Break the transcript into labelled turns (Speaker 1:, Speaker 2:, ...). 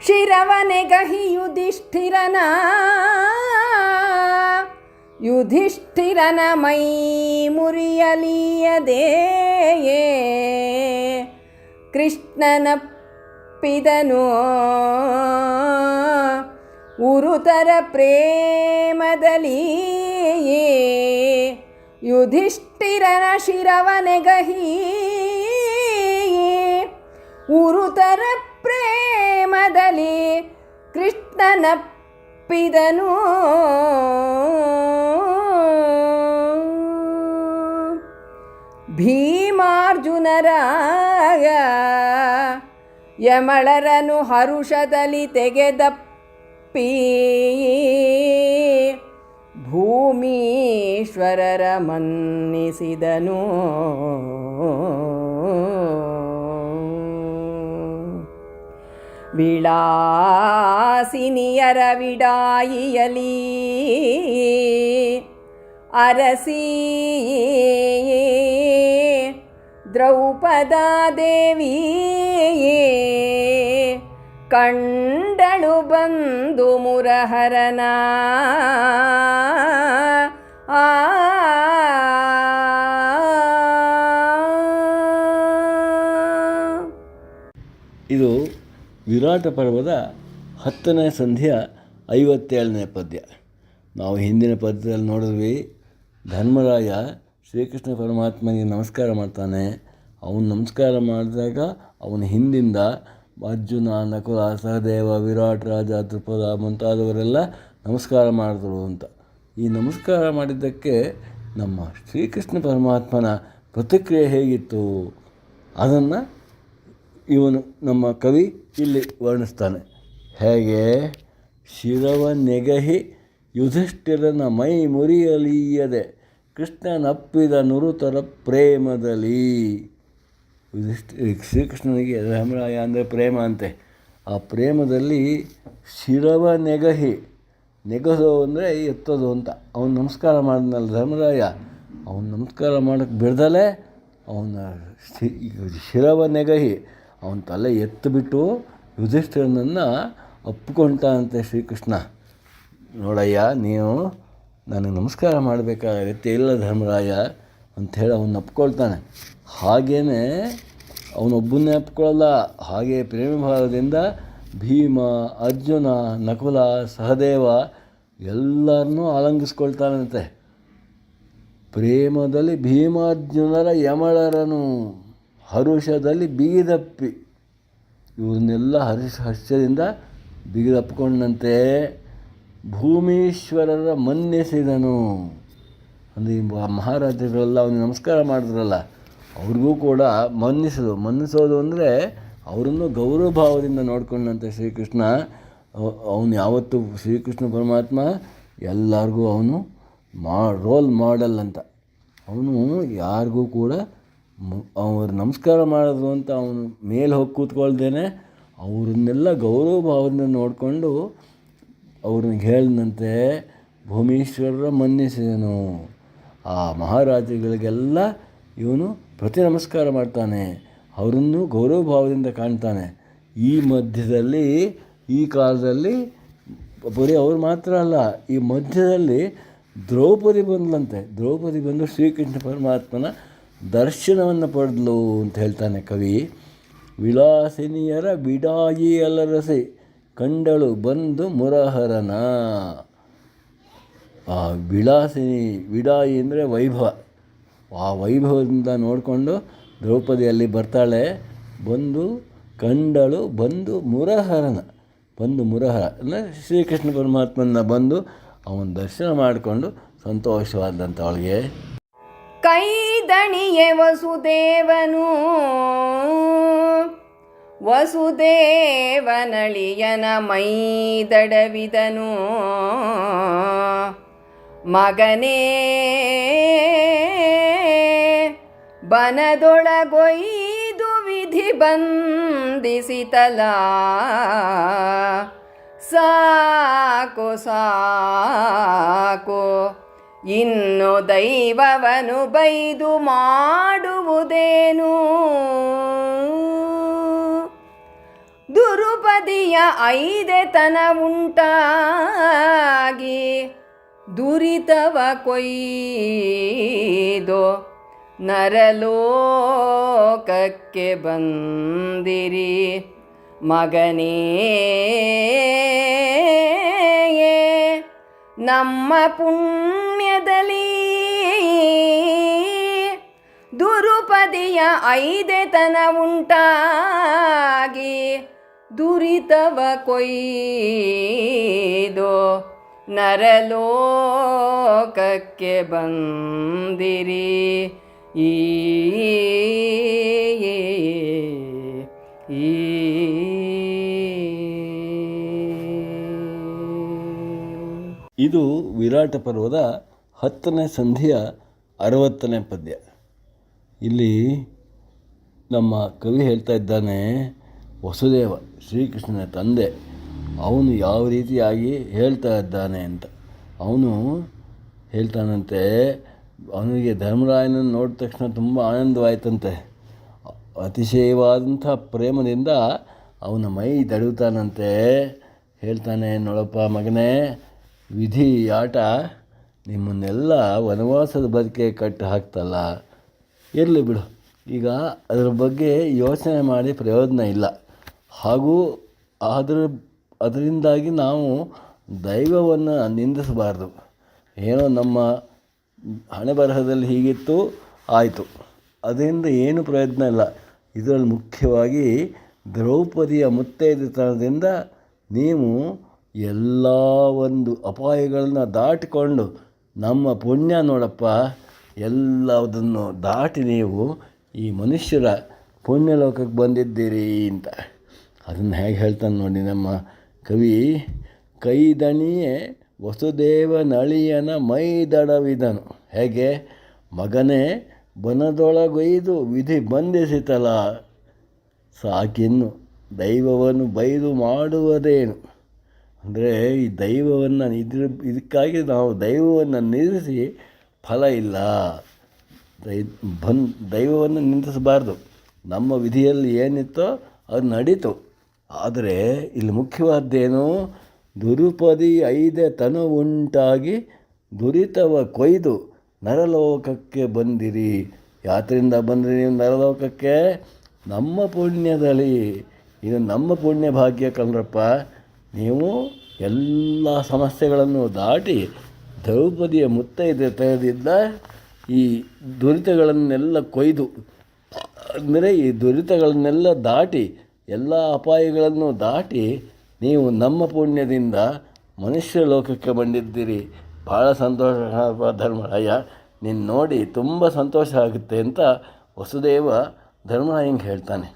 Speaker 1: ಶಿರವನೆಗಹಿ ಯುಧಿಷ್ಠಿರನ ಮೈ ಮುರಿಯಲಿಯದೇ ಕೃಷ್ಣನಪ್ಪಿದನು ಉರುತರ ಪ್ರೇಮದಲ್ಲಿ ಯುಧಿಷ್ಠಿರನ ಶಿರವನೆಗಹಿ ಉರುತರ ಪ್ರೇಮದಲ್ಲಿ ಕೃಷ್ಣನಪ್ಪಿದನು ಭೀಮಾರ್ಜುನರ ಯಮಳರನು ಹರುಷದಲ್ಲಿ ತೆಗೆದಪ್ಪಿ ಭೂಮೀಶ್ವರರ ಮನ್ನಿಸಿದನು ವಿಳಾಸಿನಿಯರ ವಿಡಾಯಿಯಲಿ ಅರಸಿ ದ್ರೌಪದಾದೇವಿ ಕಂಡಳು ಬಂದು ಮುರಹರನ
Speaker 2: ಇದು ವಿರಾಟ ಪರ್ವದ 10ನೇ ಸಂಧಿಯ 57ನೇ ಪದ್ಯ. ನಾವು ಹಿಂದಿನ ಪದ್ಯದಲ್ಲಿ ನೋಡಿದ್ವಿ, ಧರ್ಮರಾಯ ಶ್ರೀಕೃಷ್ಣ ಪರಮಾತ್ಮನಿಗೆ ನಮಸ್ಕಾರ ಮಾಡ್ತಾನೆ. ಅವನು ನಮಸ್ಕಾರ ಮಾಡಿದಾಗ ಅವನ ಹಿಂದಿಂದ ಅರ್ಜುನ, ನಕುಲ, ಸಹದೇವ, ವಿರಾಟ್, ರಾಜ, ದ್ರುಪದ ಮುಂತಾದವರೆಲ್ಲ ನಮಸ್ಕಾರ ಮಾಡಿದ್ರು ಅಂತ. ಈ ನಮಸ್ಕಾರ ಮಾಡಿದ್ದಕ್ಕೆ ನಮ್ಮ ಶ್ರೀಕೃಷ್ಣ ಪರಮಾತ್ಮನ ಪ್ರತಿಕ್ರಿಯೆ ಹೇಗಿತ್ತು ಅದನ್ನು ಇವನು ನಮ್ಮ ಕವಿ ಇಲ್ಲಿ ವರ್ಣಿಸ್ತಾನೆ. ಹೇಗೆ? ಶಿರವ ನೆಗಹಿ ಯುಧಿಷ್ಠಿರನ ಮೈ ಮುರಿಯಲೀಯದೆ ಕೃಷ್ಣನಪ್ಪಿದ ನುರುತರ ಪ್ರೇಮದಲ್ಲಿ. ಶ್ರೀಕೃಷ್ಣನಿಗೆ ಧರ್ಮರಾಯ ಅಂದರೆ ಪ್ರೇಮ ಅಂತೆ. ಆ ಪ್ರೇಮದಲ್ಲಿ ಶಿರವ ನೆಗಹಿ, ನೆಗಸೋ ಅಂದರೆ ಎತ್ತೋದು ಅಂತ. ಅವನು ನಮಸ್ಕಾರ ಮಾಡಿದ್ನಲ್ಲ ಧರ್ಮರಾಯ, ಅವನು ನಮಸ್ಕಾರ ಮಾಡೋಕ್ಕೆ ಬಿಡ್ದಲೇ ಅವನ ಶಿರವ ನೆಗಹಿ, ಅವನ ತಲೆ ಎತ್ತಿಬಿಟ್ಟು ಯುಧಿಷ್ಠಿರನನ್ನು ಒಪ್ಪಿಕೊಂಡಂತೆ ಶ್ರೀಕೃಷ್ಣ. ನೋಡಯ್ಯ, ನೀನು ನನಗೆ ನಮಸ್ಕಾರ ಮಾಡಬೇಕಾಗತ್ತೆ ಇಲ್ಲ ಧರ್ಮರಾಯ ಅಂಥೇಳಿ ಅವನು ಒಪ್ಕೊಳ್ತಾನೆ. ಹಾಗೇ ಅವನೊಬ್ಬನ್ನೇ ಒಪ್ಕೊಳ್ಳಲ್ಲ, ಹಾಗೆ ಪ್ರೇಮಭಾವದಿಂದ ಭೀಮ, ಅರ್ಜುನ, ನಕುಲ, ಸಹದೇವ ಎಲ್ಲರನ್ನೂ ಆಲಂಗಿಸ್ಕೊಳ್ತಾನಂತೆ. ಪ್ರೇಮದಲ್ಲಿ ಭೀಮಾರ್ಜುನರ ಯಮಳರನು, ಹರುಷದಲ್ಲಿ ಬಿಗಿದಪ್ಪಿ, ಇವನ್ನೆಲ್ಲ ಹರ್ಷದಿಂದ ಬಿಗಿದಪ್ಪಿಕೊಂಡಂತೆ ಭೂಮೀಶ್ವರರ ಮನ್ನಿಸಿದನು. ಅಂದರೆ ಮಹಾರಾಜಗಳೆಲ್ಲ ಅವನಿಗೆ ನಮಸ್ಕಾರ ಮಾಡಿದ್ರಲ್ಲ, ಅವ್ರಿಗೂ ಕೂಡ ಮನ್ನಿಸೋದು ಅಂದರೆ ಅವರನ್ನು ಗೌರವ ಭಾವದಿಂದ ನೋಡ್ಕೊಂಡಂತೆ ಶ್ರೀಕೃಷ್ಣ. ಅವನು ಯಾವತ್ತೂ ಶ್ರೀಕೃಷ್ಣ ಪರಮಾತ್ಮ ಎಲ್ಲರಿಗೂ ಅವನು ರೋಲ್ ಮಾಡೆಲ್ ಅಂತ. ಅವನು ಯಾರಿಗೂ ಕೂಡ ಅವ್ರು ನಮಸ್ಕಾರ ಮಾಡೋದು ಅಂತ ಅವನು ಮೇಲೆ ಹೋಗಿ ಕೂತ್ಕೊಳ್ದೇನೆ ಅವರನ್ನೆಲ್ಲ ಗೌರವ ಭಾವದಿಂದ ನೋಡಿಕೊಂಡು ಅವ್ರನ್ನ ಹೇಳಿದಂತೆ ಭೂಮೀಶ್ವರರ ಮನ್ನಿಸಿದನು. ಆ ಮಹಾರಾಜಗಳಿಗೆಲ್ಲ ಇವನು ಪ್ರತಿ ನಮಸ್ಕಾರ ಮಾಡ್ತಾನೆ, ಅವರನ್ನು ಗೌರವ ಭಾವದಿಂದ ಕಾಣ್ತಾನೆ. ಈ ಮಧ್ಯದಲ್ಲಿ, ಈ ಕಾಲದಲ್ಲಿ ಬರೀ ಅವ್ರು ಮಾತ್ರ ಅಲ್ಲ, ಈ ಮಧ್ಯದಲ್ಲಿ ದ್ರೌಪದಿ ಬಂದ್ಲಂತೆ. ದ್ರೌಪದಿ ಬಂದು ಶ್ರೀಕೃಷ್ಣ ಪರಮಾತ್ಮನ ದರ್ಶನವನ್ನು ಪಡೆದ್ಲು ಅಂತ ಹೇಳ್ತಾನೆ ಕವಿ. ವಿಳಾಸಿನಿಯರ ಬಿಡಾಯಿ ಅಲರಸಿ ಕಂಡಳು ಬಂದು ಮುರಹರನ. ಆ ವಿಡಾಯಿ ಅಂದರೆ ವೈಭವ. ಆ ವೈಭವದಿಂದ ನೋಡಿಕೊಂಡು ದ್ರೌಪದಿಯಲ್ಲಿ ಬರ್ತಾಳೆ. ಬಂದು ಕಂಡಳು ಬಂದು ಮುರಹರನ. ಮುರಹರ ಅಂದರೆ ಶ್ರೀಕೃಷ್ಣ ಪರಮಾತ್ಮನ ಬಂದು ಅವನ ದರ್ಶನ ಮಾಡಿಕೊಂಡು ಸಂತೋಷವಾದಂಥ ಅವಳಿಗೆ.
Speaker 1: ಕೈದಣಿಯೇ ವಸುದೇವನಳಿಯನ ಮೈದಡವಿದನು. ಮಗನೇ ಬನದೊಳಗೊಯ್ದು ವಿಧಿ ಬಂಧಿಸಿತಲ. ಸಾಕು ಸಾಕು ಇನ್ನು ದೈವವನು ಬೈದು ಮಾಡುವುದೇನು. ದುರುಪದ ದುರುಪದಿಯ ಐದೆತನ ಉಂಟಾಗಿ ದುರಿತವ ಕೊಯ್ದು ನರಲೋಕಕ್ಕೆ ಬಂದಿರಿ ಮಗನೇ. ನಮ್ಮ ಪುಣ್ಯದಲ್ಲಿ ದುರುಪದಿಯ ಐದೆತನ ಉಂಟಾಗಿ ದುರಿತವ ಕೊಯ್ದು ನರಲೋಕಕ್ಕೆ ಬಂದಿರಿ.
Speaker 2: ಇದು ವಿರಾಟ ಪರ್ವದ 10ನೇ ಸಂಧಿಯ 60ನೇ ಪದ್ಯ. ಇಲ್ಲಿ ನಮ್ಮ ಕವಿ ಹೇಳ್ತಾ ಇದ್ದಾನೆ, ವಸುದೇವ ಶ್ರೀಕೃಷ್ಣನ ತಂದೆ ಅವನು ಯಾವ ರೀತಿಯಾಗಿ ಹೇಳ್ತಾ ಇದ್ದಾನೆ ಅಂತ. ಅವನು ಹೇಳ್ತಾನಂತೆ, ಅವನಿಗೆ ಧರ್ಮರಾಯನನ್ನು ನೋಡಿದ ತಕ್ಷಣ ತುಂಬ ಆನಂದವಾಯ್ತಂತೆ. ಅತಿಶಯವಾದಂಥ ಪ್ರೇಮದಿಂದ ಅವನ ಮೈ ದಡುತ್ತಾನಂತೆ. ಹೇಳ್ತಾನೆ, ನೋಡಪ್ಪ ಮಗನೇ, ವಿಧಿ ಆಟ ನಿಮ್ಮನ್ನೆಲ್ಲ ವನವಾಸದ ಬದುಕೆ ಕಟ್ಟಿ ಹಾಕ್ತಲ್ಲ, ಇರಲಿ ಬಿಡು, ಈಗ ಅದರ ಬಗ್ಗೆ ಯೋಚನೆ ಮಾಡಿ ಪ್ರಯೋಜನ ಇಲ್ಲ. ಹಾಗೂ ಅದರಿಂದಾಗಿ ನಾವು ದೈವವನ್ನು ನಿಂದಿಸಬಾರ್ದು. ಏನೋ ನಮ್ಮ ಹಣೆ ಬರಹದಲ್ಲಿ ಹೀಗಿತ್ತು, ಆಯಿತು, ಅದರಿಂದ ಏನು ಪ್ರಯೋಜನ ಇಲ್ಲ. ಇದರಲ್ಲಿ ಮುಖ್ಯವಾಗಿ ದ್ರೌಪದಿಯ ಮುತ್ತೈದೆತನದಿಂದ ನೀವು ಎಲ್ಲ ಒಂದು ಅಪಾಯಗಳನ್ನ ದಾಟಿಕೊಂಡು, ನಮ್ಮ ಪುಣ್ಯ ನೋಡಪ್ಪ, ಎಲ್ಲದನ್ನು ದಾಟಿ ನೀವು ಈ ಮನುಷ್ಯರ ಪುಣ್ಯಲೋಕಕ್ಕೆ ಬಂದಿದ್ದೀರಿ ಅಂತ. ಅದನ್ನು ಹೇಗೆ ಹೇಳ್ತಾನೆ ನೋಡಿ ನಮ್ಮ ಕವಿ. ಕೈದಣಿಯೇ ವಸುದೇವನಳಿಯನ ಮೈದಡವಿದನು. ಹೇಗೆ? ಮಗನೇ ಬನದೊಳಗೊಯ್ದು ವಿಧಿ ಬಂಧಿಸಿತಲ, ಸಾಕಿನ್ನು ದೈವವನ್ನು ಬೈದು ಮಾಡುವುದೇನು. ಅಂದರೆ ಈ ದೈವವನ್ನು ಇದಕ್ಕಾಗಿ ನಾವು ದೈವವನ್ನು ನಿಲ್ಲಿಸಿ ಫಲ ಇಲ್ಲ. ದೈವವನ್ನು ನಿಂದಿಸಬಾರ್ದು. ನಮ್ಮ ವಿಧಿಯಲ್ಲಿ ಏನಿತ್ತೋ ಅದು ನಡೀತು. ಆದರೆ ಇಲ್ಲಿ ಮುಖ್ಯವಾದ್ದೇನು? ದುರುಪದಿ ಐದೆತನ ಉಂಟಾಗಿ ದುರಿತವ ಕೊಯ್ದು ನರಲೋಕಕ್ಕೆ ಬಂದಿರಿ. ಯಾತ್ರೆಯಿಂದ ಬಂದಿರಿ ನೀವು ನರಲೋಕಕ್ಕೆ? ನಮ್ಮ ಪುಣ್ಯದಲ್ಲಿ. ಇದು ನಮ್ಮ ಪುಣ್ಯ ಭಾಗ್ಯ ಕಣ್ರಪ್ಪ. ನೀವು ಎಲ್ಲ ಸಮಸ್ಯೆಗಳನ್ನು ದಾಟಿ ದ್ರೌಪದಿಯ ಮುತ್ತೈದೆತನದಿಂದ ಈ ದುರಿತಗಳನ್ನೆಲ್ಲ ಕೊಯ್ದು, ಅಂದರೆ ಈ ದುರಿತಗಳನ್ನೆಲ್ಲ ದಾಟಿ, ಎಲ್ಲ ಅಪಾಯಗಳನ್ನು ದಾಟಿ ನೀವು ನಮ್ಮ ಪುಣ್ಯದಿಂದ ಮನುಷ್ಯ ಲೋಕಕ್ಕೆ ಬಂದಿದ್ದೀರಿ. ಭಾಳ ಸಂತೋಷ ಧರ್ಮರಾಯ, ನೀನು ನೋಡಿ ತುಂಬ ಸಂತೋಷ ಆಗುತ್ತೆ ಅಂತ ವಸುದೇವ ಧರ್ಮರಾಯಂಗೆ ಹೇಳ್ತಾನೆ.